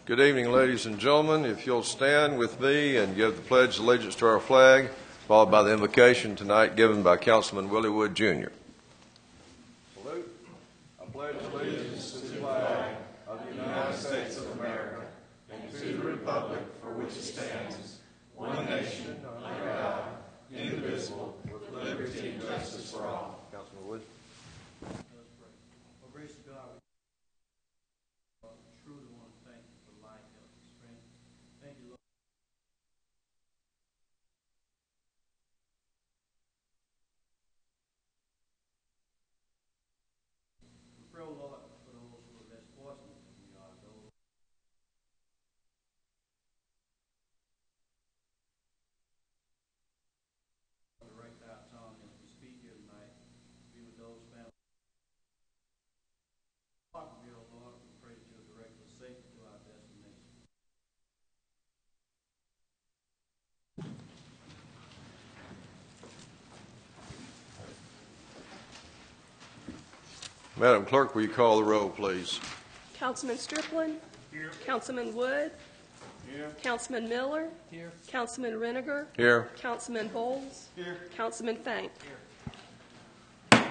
Good evening, ladies and gentlemen. If you'll stand with me and give the pledge of allegiance to our flag, followed by the invocation tonight given by Councilman Willie Wood, Jr. Salute. I pledge allegiance to the flag of the United States of America and to the republic for which it stands, one nation, under God, indivisible, with liberty and justice for all. Councilman Wood. Madam Clerk, will you call the roll, please? Councilman Strickland? Here. Councilman Wood? Here. Councilman Miller? Here. Councilman Reniger? Here. Councilman Bowles? Here. Councilman Fank? Here.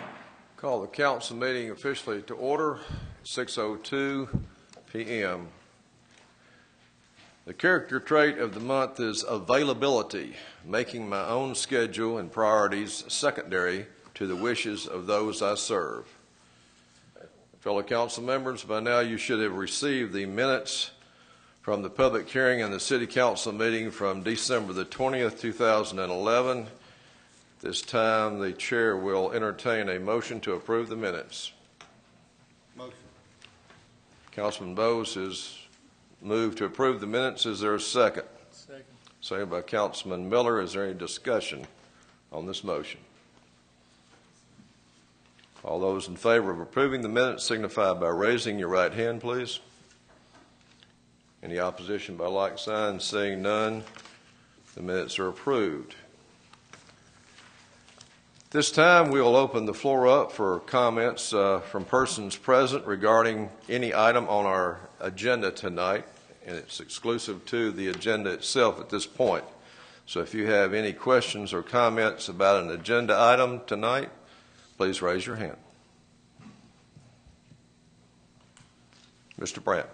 Call the council meeting officially to order, 6:02 p.m. The character trait of the month is availability, making my own schedule and priorities secondary to the wishes of those I serve. Fellow council members, by now you should have received the minutes from the public hearing and the city council meeting from December the 20th, 2011. This time the chair will entertain a motion to approve the minutes. Motion. Councilman Bowes has moved to approve the minutes. Is there a second? Second. Second by Councilman Miller. Is there any discussion on this motion? All those in favor of approving the minutes signify by raising your right hand, please. Any opposition by like sign? Seeing none, the minutes are approved. This time we will open the floor up for comments from persons present regarding any item on our agenda tonight, and it's exclusive to the agenda itself at this point. So if you have any questions or comments about an agenda item tonight, please raise your hand. Mr. Brandt.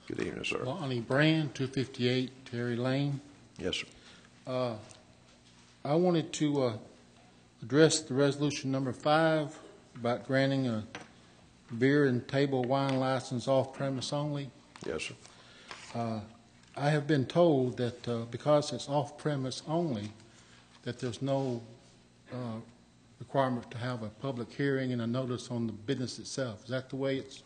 Good evening, sir. Lonnie Brand, 258 Terry Lane. Yes, sir. I wanted to address the resolution number 5 about granting a beer and table wine license off premise only. Yes, sir. I have been told that because it's off premise only, that there's no requirement to have a public hearing and a notice on the business itself. Is that the way it's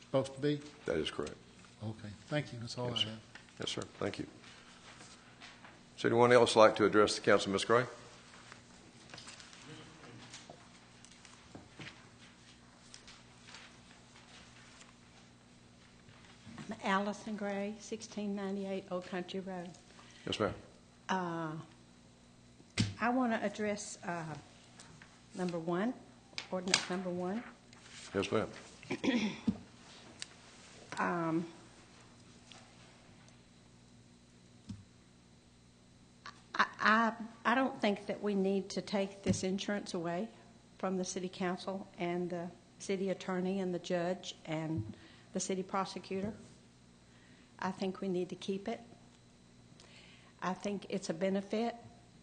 supposed to be? That is correct. Okay. Thank you. That's all Yes, I sir. have. Yes, sir. Thank you. Does anyone else like to address the council? Ms. Gray? Allison Gray, 1698 Old Country Road. Yes, ma'am. I want to address number 1, ordinance number 1. Yes, ma'am. I don't think that we need to take this insurance away from the city council and the city attorney and the judge and the city prosecutor. I think we need to keep it. I think it's a benefit,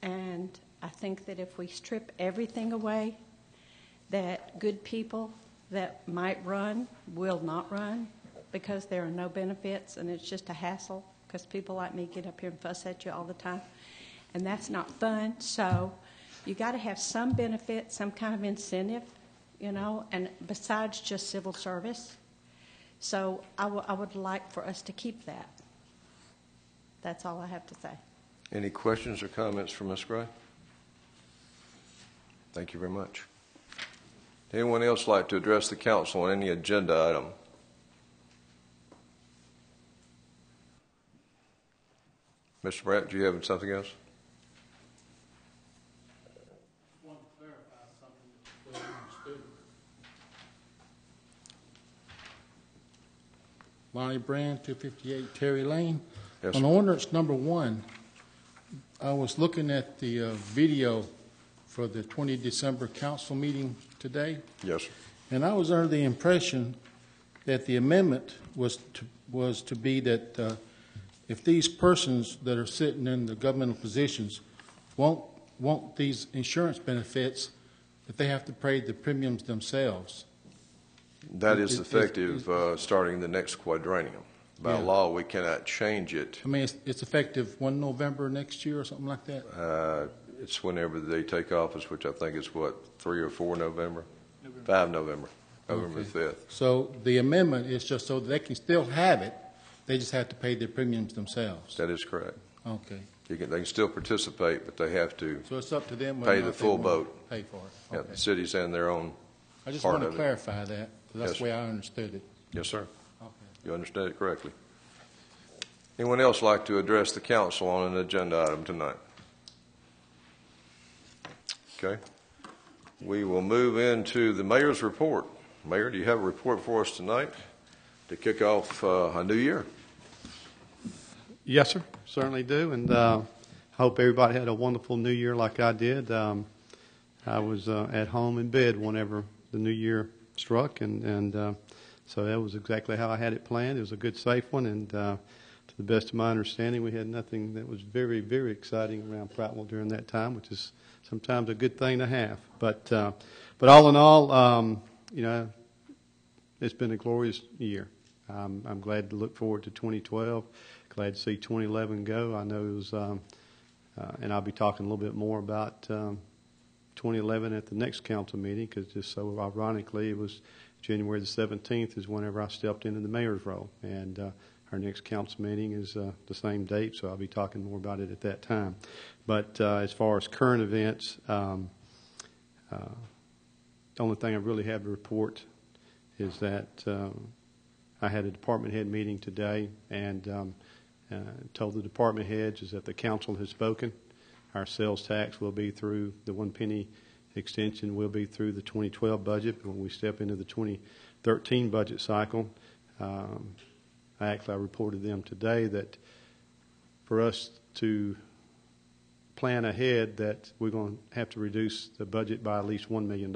and I think that if we strip everything away, that good people that might run will not run because there are no benefits and it's just a hassle because people like me get up here and fuss at you all the time, and that's not fun. So you got to have some benefit, some kind of incentive, you know, and besides just civil service. So I would like for us to keep that. That's all I have to say. Any questions or comments from Ms. Gray? Thank you very much. Anyone else like to address the council on any agenda item? Mr. Brandt, do you have something else? Want to clarify something that's well understood. Lonnie Brand, 258 Terry Lane. Yes, On sir. ordinance number 1, I was looking at the video for the 20 December council meeting today, Yes, sir. and I was under the impression that the amendment was to be that if these persons that are sitting in the governmental positions want these insurance benefits, that they have to pay the premiums themselves. That is Is- effective starting the next quadrennium. By Yeah. law, we cannot change it. I mean, it's effective 1 November next year or something like that? It's whenever they take office, which I think is, 3 or 4 November? 5 November, November Okay. 5th. So the amendment is just so that they can still have it, they just have to pay their premiums themselves. That is correct. Okay. They can still participate, but they have to, So it's up to them Pay whether or the not they full want boat. to pay for it. yeah, Okay. the cities and their own. I just part want to of it. clarify that, 'cause that's Yes, the way I understood it. Yes, sir. Okay. You understand it correctly. Anyone else like to address the council on an agenda item tonight? Okay. We will move into the mayor's report. Mayor, do you have a report for us tonight to kick off a new year? Yes, sir. Certainly do. And I hope everybody had a wonderful New Year like I did. I was at home in bed whenever the New Year struck, and so that was exactly how I had it planned. It was a good, safe one, and to the best of my understanding, we had nothing that was very, very exciting around Prattville during that time, which is sometimes a good thing to have. But all in all, it's been a glorious year. I'm glad to look forward to 2012. Glad to see 2011 go. I know it was, and I'll be talking a little bit more about 2011 at the next council meeting, because just so ironically, it was January the 17th is whenever I stepped into the mayor's role, and our next council meeting is the same date, so I'll be talking more about it at that time. But as far as current events, the only thing I really have to report is that I had a department head meeting today, and told the department heads is that the council has spoken. Our sales tax will be through the 1 penny extension, will be through the 2012 budget. But when we step into the 2013 budget cycle, I reported them today that for us to plan ahead, that we're going to have to reduce the budget by at least $1 million.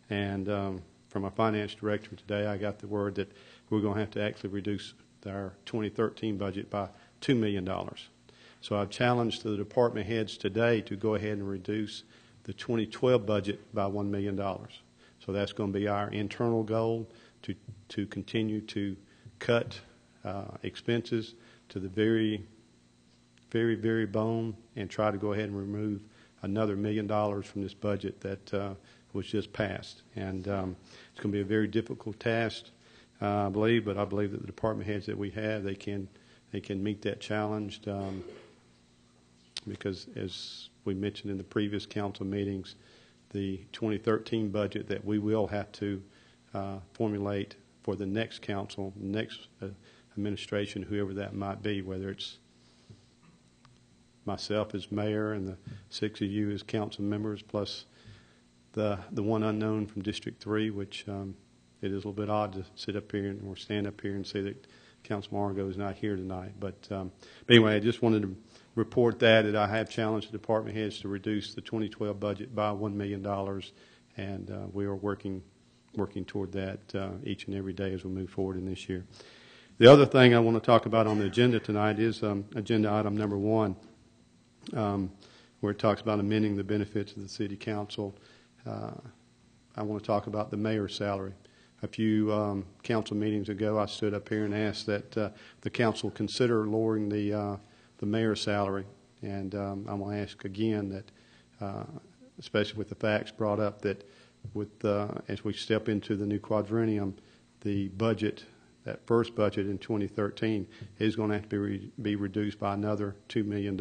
And from our finance director today, I got the word that we're going to have to actually reduce our 2013 budget by $2 million. So I've challenged the department heads today to go ahead and reduce the 2012 budget by $1 million. So that's going to be our internal goal, to continue to cut expenses to the very, very, very bone, and try to go ahead and remove another $1 million from this budget that was just passed. And it's going to be a very difficult task, I believe, but I believe that the department heads that we have, they can meet that challenge, because as we mentioned in the previous council meetings, the 2013 budget that we will have to formulate for the next council, next administration, whoever that might be, whether it's myself as mayor and the 6 of you as council members, plus the one unknown from District 3, which it is a little bit odd to sit up here or stand up here and say that Councilman Argo is not here tonight. But anyway, I just wanted to report that I have challenged the department heads to reduce the 2012 budget by $1 million, and we are working toward that each and every day as we move forward in this year. The other thing I want to talk about on the agenda tonight is agenda item number 1, where it talks about amending the benefits of the city council. I want to talk about the mayor's salary. A few council meetings ago, I stood up here and asked that the council consider lowering the mayor's salary. And I'm going to ask again that, especially with the facts brought up, that with as we step into the new quadrennium, the budget, that first budget in 2013, is going to have to be reduced by another $2 million.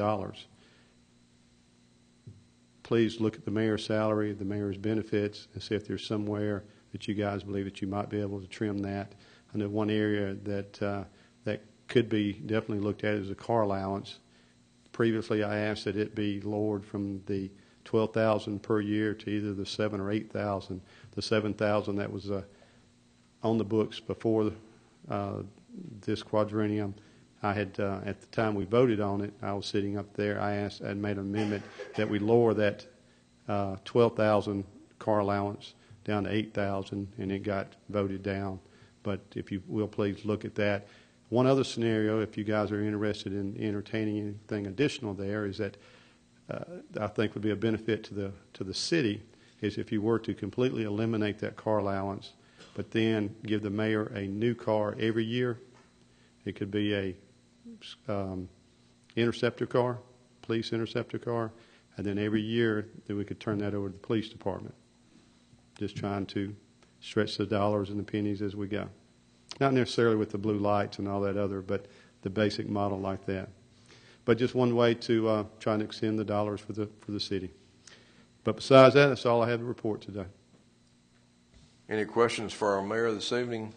Please look at the mayor's salary, the mayor's benefits, and see if there's somewhere that you guys believe that you might be able to trim that. I know one area that that could be definitely looked at is a car allowance, Previously, I asked that it be lowered from the $12,000 per year to either the $7,000 or $8,000. The $7,000 that was on the books before this quadrennium. I had, at the time we voted on it, I was sitting up there. I made an amendment that we lower that $12,000 car allowance down to $8,000, and it got voted down. But if you will, please look at that. One other scenario, if you guys are interested in entertaining anything additional there, is that I think would be a benefit to the city, is if you were to completely eliminate that car allowance, but then give the mayor a new car every year. It could be a interceptor car, police interceptor car, and then every year then we could turn that over to the police department. Just trying to stretch the dollars and the pennies as we go. Not necessarily with the blue lights and all that other, but the basic model like that. But just one way to try and extend the dollars for the city. But besides that, that's all I had to report today. Any questions for our mayor this evening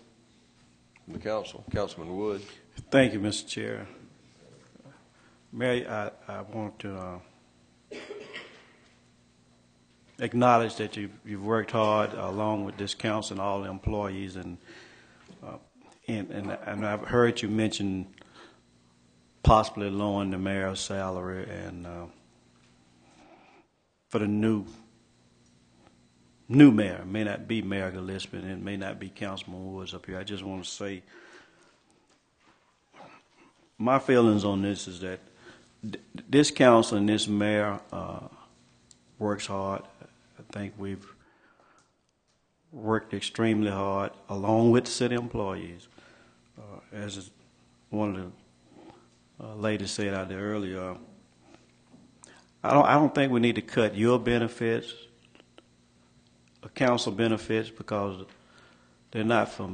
from the council? Councilman Wood. Thank you, Mr. Chair. Mayor, I want to acknowledge that you've worked hard along with this council and all the employees, and I've heard you mention possibly lowering the mayor's salary, and for the new mayor. It may not be Mayor Gillespie, and it may not be Councilman Woods up here. I just want to say my feelings on this is that this council and this mayor works hard. I think we've worked extremely hard along with city employees. As one of the ladies said out there earlier, I don't think we need to cut your benefits, council benefits, because they're not for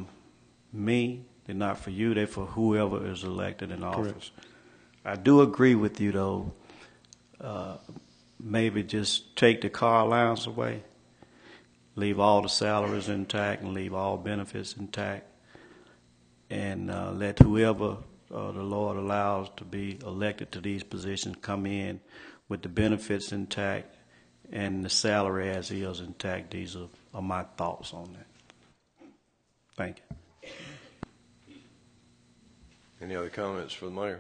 me, they're not for you, they're for whoever is elected in office. Correct. I do agree with you, though. Maybe just take the car allowance away, leave all the salaries intact, and leave all benefits intact, and let whoever the Lord allows to be elected to these positions come in with the benefits intact and the salary as is intact. These are my thoughts on that. Thank you. Any other comments for the mayor?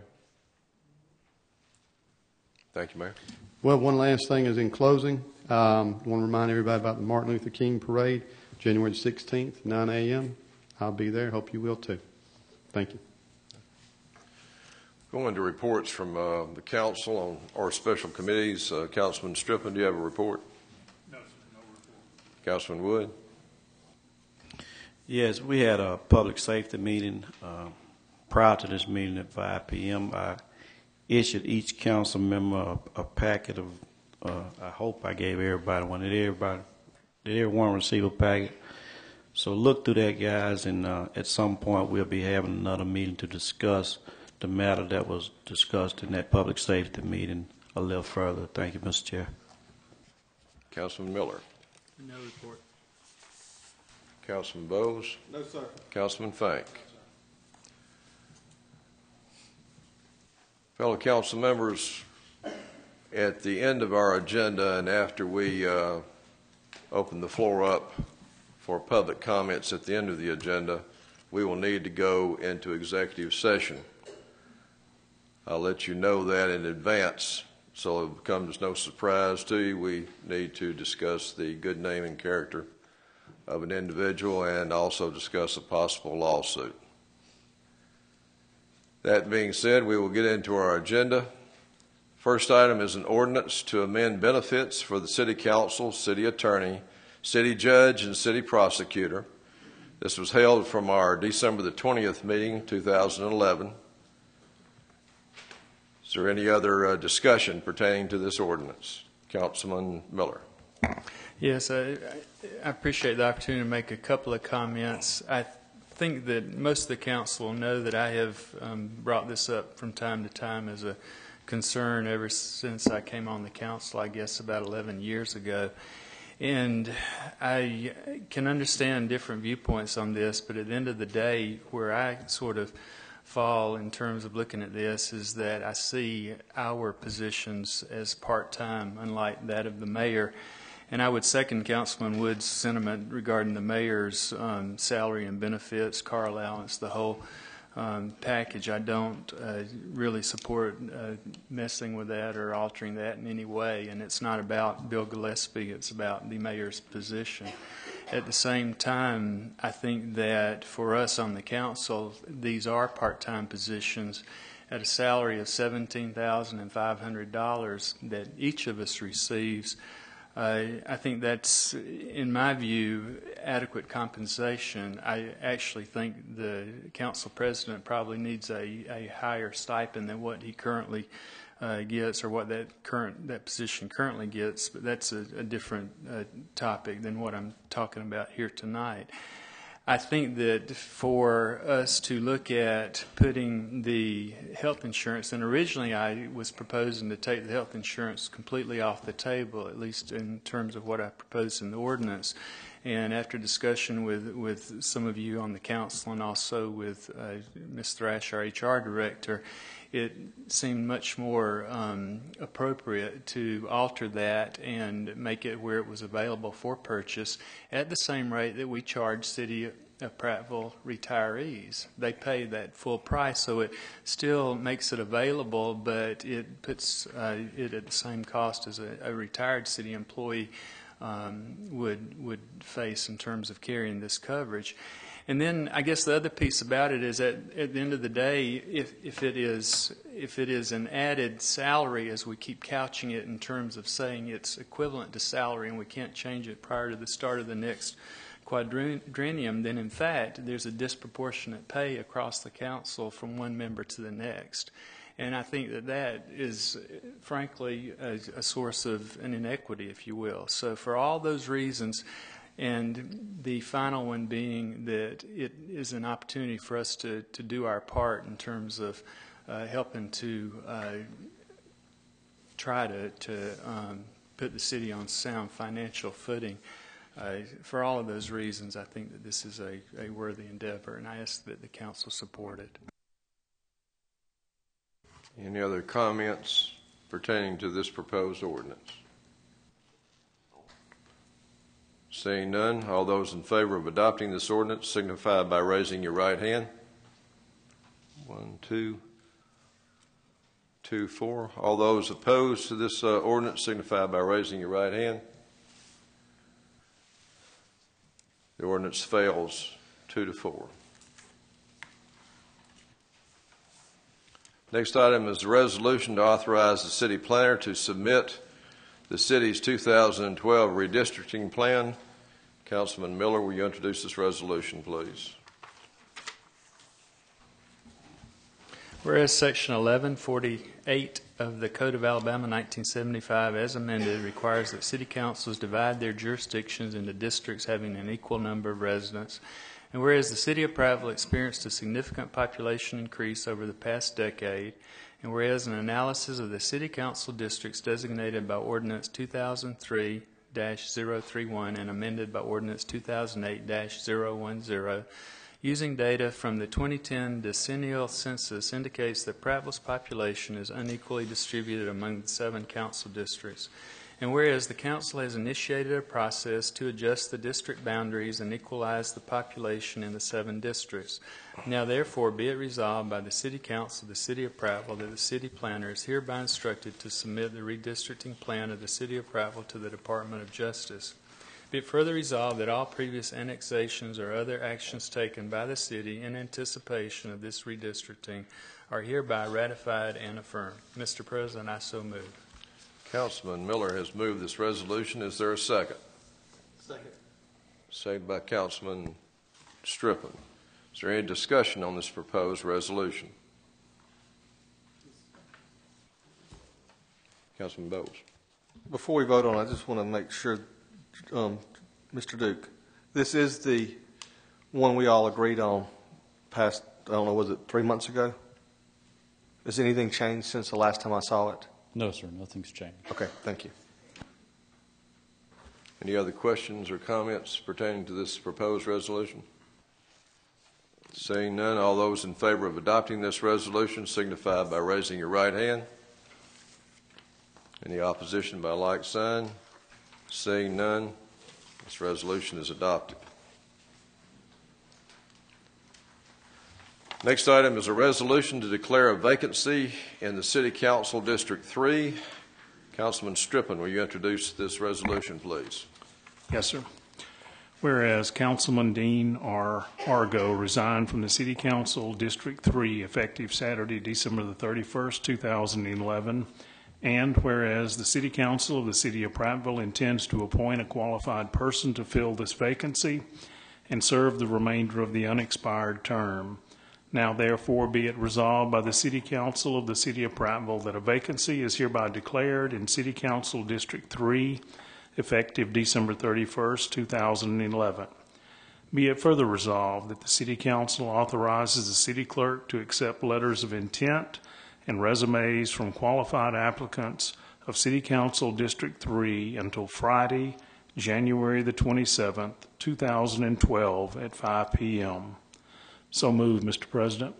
Thank you, Mayor. Well, one last thing is in closing. I want to remind everybody about the Martin Luther King Parade, January 16th, 9 a.m. I'll be there. Hope you will, too. Thank you. Going to reports from the council on our special committees. Councilman Striplin, do you have a report? No, sir, no report. Councilman Wood? Yes, we had a public safety meeting prior to this meeting at 5 p.m. I issued each council member a packet of, I hope I gave everybody one. Did everyone receive a packet? So look through that, guys, and at some point we'll be having another meeting to discuss the matter that was discussed in that public safety meeting a little further. Thank you, Mr. Chair. Councilman Miller? No report. Councilman Bowes? No, sir. Councilman Fank? Fellow council members, at the end of our agenda and after we open the floor up for public comments at the end of the agenda, we will need to go into executive session. I'll let you know that in advance so it becomes no surprise to you. We need to discuss the good name and character of an individual and also discuss a possible lawsuit. That being said, we will get into our agenda. First item is an ordinance to amend benefits for the city council, city attorney, city judge, and city prosecutor. This was held from our December the 20th meeting, 2011. Is there any other discussion pertaining to this ordinance? Councilman Miller. Yes, I appreciate the opportunity to make a couple of comments. I think that most of the council will know that I have brought this up from time to time as a concern ever since I came on the council, I guess about 11 years ago. And I can understand different viewpoints on this, but at the end of the day, where I sort of fall in terms of looking at this is that I see our positions as part-time, unlike that of the mayor. And I would second Councilman Wood's sentiment regarding the mayor's salary and benefits, car allowance, the whole package. I don't really support messing with that or altering that in any way. And it's not about Bill Gillespie, it's about the mayor's position. At the same time, I think that for us on the council, these are part-time positions at a salary of $17,500 that each of us receives. I think that's, in my view, adequate compensation. I actually think the council president probably needs a higher stipend than what he currently gets, or what that position currently gets. But that's a different topic than what I'm talking about here tonight. I think that for us to look at putting the health insurance, and originally I was proposing to take the health insurance completely off the table, at least in terms of what I proposed in the ordinance. And after discussion with some of you on the council and also with Ms. Thrash, our HR director, it seemed much more appropriate to alter that and make it where it was available for purchase at the same rate that we charge City of Prattville retirees. They pay that full price, so it still makes it available, but it puts it at the same cost as a retired city employee would face in terms of carrying this coverage. And then I guess the other piece about it is that at the end of the day, if it is an added salary, as we keep couching it in terms of saying it's equivalent to salary and we can't change it prior to the start of the next quadrennium, then in fact there's a disproportionate pay across the council from one member to the next. And I think that is, frankly, a source of an inequity, if you will. So for all those reasons, and the final one being that it is an opportunity for us to do our part in terms of helping to try to put the city on sound financial footing. For all of those reasons, I think that this is a worthy endeavor, and I ask that the council support it. Any other comments pertaining to this proposed ordinance? Seeing none, all those in favor of adopting this ordinance signify by raising your right hand. 1, 2, 2, 4. All those opposed to this ordinance signify by raising your right hand. The ordinance fails 2-4. Next item is a resolution to authorize the city planner to submit the city's 2012 redistricting plan. Councilman Miller, will you introduce this resolution, please? Whereas Section 1148 of the Code of Alabama 1975, as amended, requires that city councils divide their jurisdictions into districts having an equal number of residents. And whereas the city of Prattville experienced a significant population increase over the past decade, and whereas an analysis of the city council districts designated by Ordinance 2003-031 and amended by Ordinance 2008-010, using data from the 2010 decennial census, indicates that Prattville's population is unequally distributed among the 7 council districts. And whereas the council has initiated a process to adjust the district boundaries and equalize the population in the 7 districts, now therefore be it resolved by the City Council of the City of Prattville that the city planner is hereby instructed to submit the redistricting plan of the City of Prattville to the Department of Justice. Be it further resolved that all previous annexations or other actions taken by the city in anticipation of this redistricting are hereby ratified and affirmed. Mr. President, I so move. Councilman Miller has moved this resolution. Is there a second? Second. Second by Councilman Striplin. Is there any discussion on this proposed resolution? Councilman Bowles. Before we vote on it, I just want to make sure, Mr. Duke, this is the one we all agreed on past, I don't know, was it 3 months ago? Has anything changed since the last time I saw it? No, sir, nothing's changed. Okay, thank you. Any other questions or comments pertaining to this proposed resolution? Seeing none, all those in favor of adopting this resolution signify by raising your right hand. Any opposition by like sign? Seeing none, this resolution is adopted. Next item is a resolution to declare a vacancy in the City Council District 3. Councilman Strippin, will you introduce this resolution, please? Yes, sir. Whereas Councilman Dean R. Argo resigned from the City Council District 3 effective Saturday, December the 31st, 2011, and whereas the City Council of the City of Prattville intends to appoint a qualified person to fill this vacancy and serve the remainder of the unexpired term. Now therefore be it resolved by the City Council of the City of Prattville that a vacancy is hereby declared in City Council District 3 effective December 31st, 2011. Be it further resolved that the City Council authorizes the City Clerk to accept letters of intent and resumes from qualified applicants of City Council District 3 until Friday, January the 27th, 2012 at 5 p.m. So moved, Mr. President.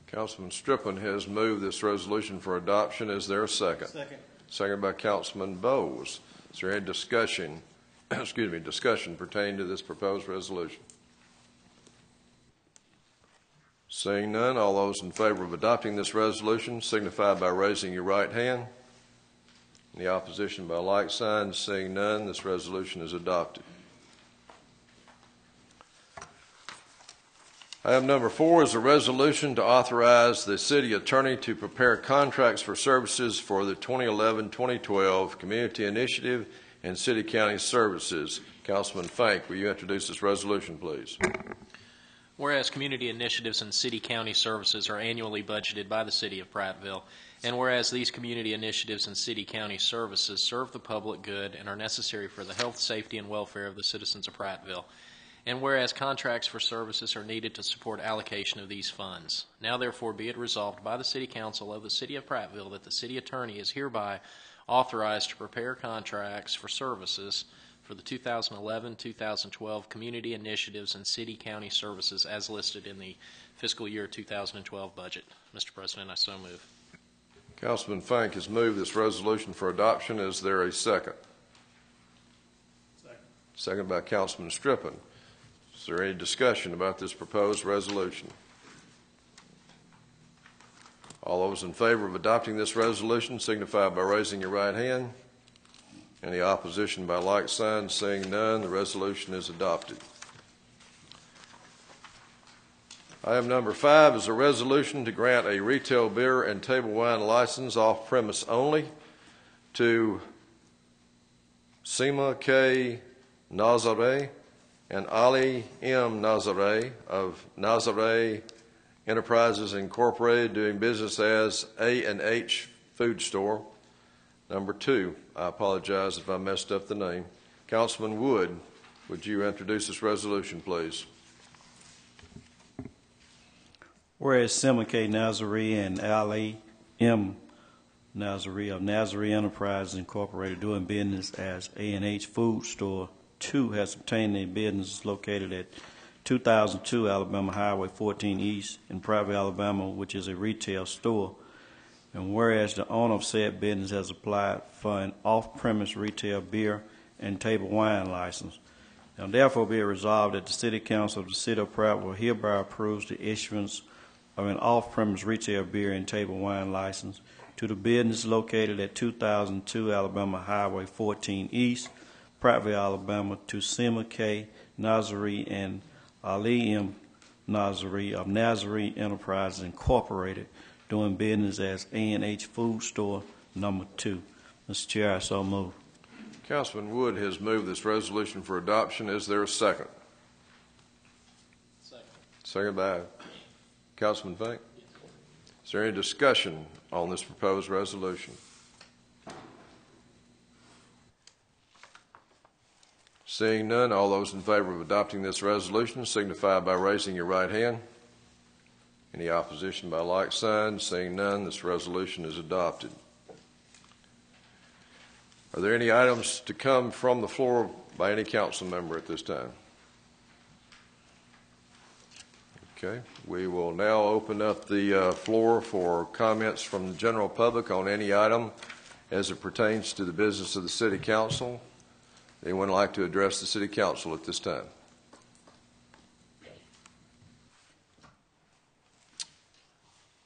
Councilman Strippin has moved this resolution for adoption. Is there a second? Second. Second by Councilman Bowes. Is there any discussion, discussion pertaining to this proposed resolution? Seeing none, all those in favor of adopting this resolution signify by raising your right hand. Any opposition by like sign? Seeing none, this resolution is adopted. Item number 4 is a resolution to authorize the city attorney to prepare contracts for services for the 2011-2012 Community Initiative and City County Services. Councilman Fank, will you introduce this resolution, please? Whereas community initiatives and city county services are annually budgeted by the City of Prattville, and whereas these community initiatives and city county services serve the public good and are necessary for the health, safety, and welfare of the citizens of Prattville, and whereas contracts for services are needed to support allocation of these funds. Now therefore be it resolved by the City Council of the City of Prattville that the City Attorney is hereby authorized to prepare contracts for services for the 2011-2012 community initiatives and city county services as listed in the fiscal year 2012 budget. Mr. President, I so move. Councilman Fank has moved this resolution for adoption. Is there a second? Second. Second by Councilman Strippin. Is there any discussion about this proposed resolution? All those in favor of adopting this resolution signify by raising your right hand. Any opposition by like sign? Seeing none, the resolution is adopted. Item number 5 is a resolution to grant a retail beer and table wine license off-premise only to Seema K. Nazare and Ali M. Nazare of Nazare Enterprises Incorporated, doing business as A&H Food Store. Number 2, I apologize if I messed up the name. Councilman Wood, would you introduce this resolution, please? Whereas Seema K. Nazare and Ali M. Nazare of Nazare Enterprises Incorporated, doing business as A&H Food Store 2, has obtained a business located at 2002 Alabama Highway 14 East in Prattville, Alabama, which is a retail store. And whereas the owner of said business has applied for an off-premise retail beer and table wine license. Now therefore be it resolved that the City Council of the City of Prattville hereby approves the issuance of an off-premise retail beer and table wine license to the business located at 2002 Alabama Highway 14 East, Prattville, Alabama, to Seema K. Nazare and Ali M. Nazare of Nazare Enterprises Incorporated, doing business as A&H Food Store number 2. Mr. Chair, I so move. Councilman Wood has moved this resolution for adoption. Is there a second? Second. Second by Councilman Fink. Is there any discussion on this proposed resolution? Seeing none, all those in favor of adopting this resolution signify by raising your right hand. Any opposition by like sign? Seeing none, this resolution is adopted. Are there any items to come from the floor by any council member at this time? Okay, we will now open up the floor for comments from the general public on any item as it pertains to the business of the City Council. Anyone like to address the City Council at this time?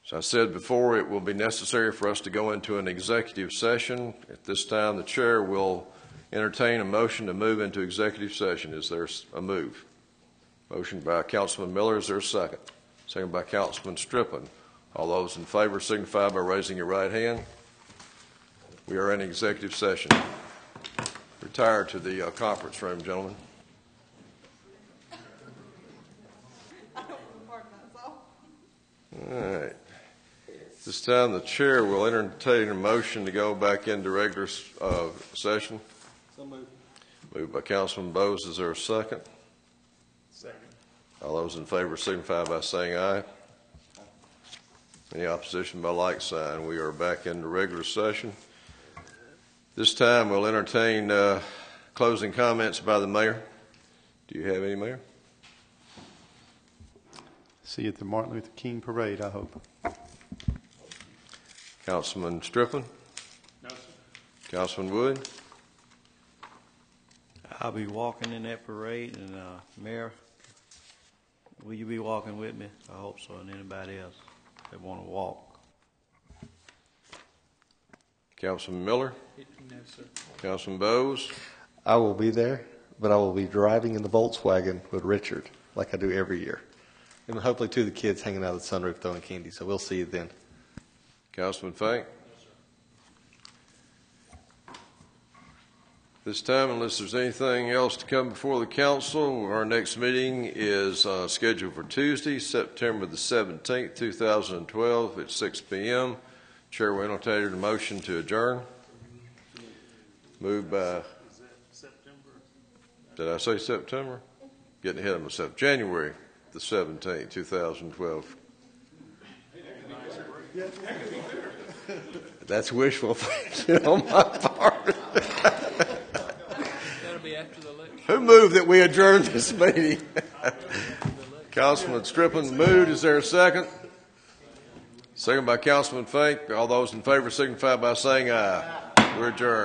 As I said before, it will be necessary for us to go into an executive session. At this time, the chair will entertain a motion to move into executive session. Is there a move? Motion by Councilman Miller. Is there a second? Second by Councilman Striplin. All those in favor signify by raising your right hand. We are in executive session. Retire to the conference room, gentlemen. All right. This time, the chair will entertain a motion to go back into regular session. So moved. Moved by Councilman Bowes. Is there a second? Second. All those in favor signify by saying aye. Any opposition by like sign. We are back into regular session. This time, we'll entertain closing comments by the mayor. Do you have any, Mayor? See you at the Martin Luther King parade, I hope. Councilman Striplin? No, sir. Councilman Wood? I'll be walking in that parade, and Mayor, will you be walking with me? I hope so, and anybody else that want to walk. Councilman Miller? No, sir. Councilman Bowes? I will be there, but I will be driving in the Volkswagen with Richard, like I do every year. And hopefully two of the kids hanging out of the sunroof throwing candy, so we'll see you then. Councilman Fink? This time, unless there's anything else to come before the council, our next meeting is scheduled for Tuesday, September the 17th, 2012 at 6 p.m. Chair will entertain a motion to adjourn. Moved by, did I say September? Getting ahead of myself. January the 17th, 2012. That's wishful thinking on my part. That'll be after the election. Who moved that we adjourn this meeting? Councilman Striplin moved. Is there a second? Second by Councilman Fink. All those in favor signify by saying aye. We're adjourned.